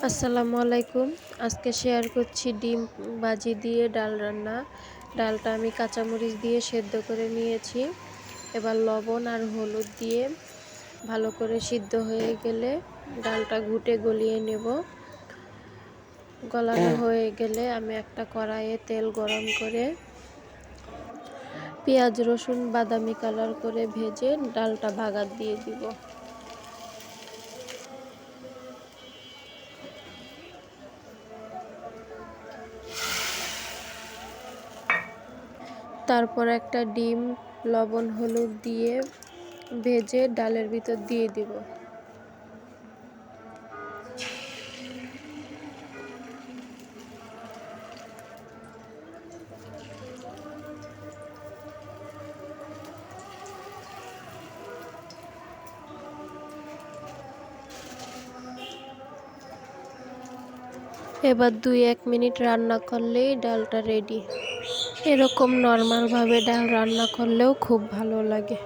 আসসালামু আলাইকুম। আজকে শেয়ার করছি ডিম ভাজি দিয়ে ডাল রান্না। ডালটা আমি কাঁচামরিচ দিয়ে সেদ্ধ করে নিয়েছি। এবার লবণ আর হলুদ দিয়ে ভালো করে সিদ্ধ হয়ে গেলে ডালটা ঘুটে গলিয়ে নেব। গলানো হয়ে গেলে আমি একটা কড়াইয়ে তেল গরম করে পেঁয়াজ রসুন বাদামি কালার করে ভেজে ডালটা ভাগাত দিয়ে দিব। তারপর একটা ডিম লবণ হলুদ দিয়ে ভেজে ডালের ভিতর দিয়ে দিব। এবার 2-1 মিনিট রান্না করলেই ডালটা রেডি। এরকম নর্মালভাবে ডাল রান্না করলেও খুব ভালো লাগে।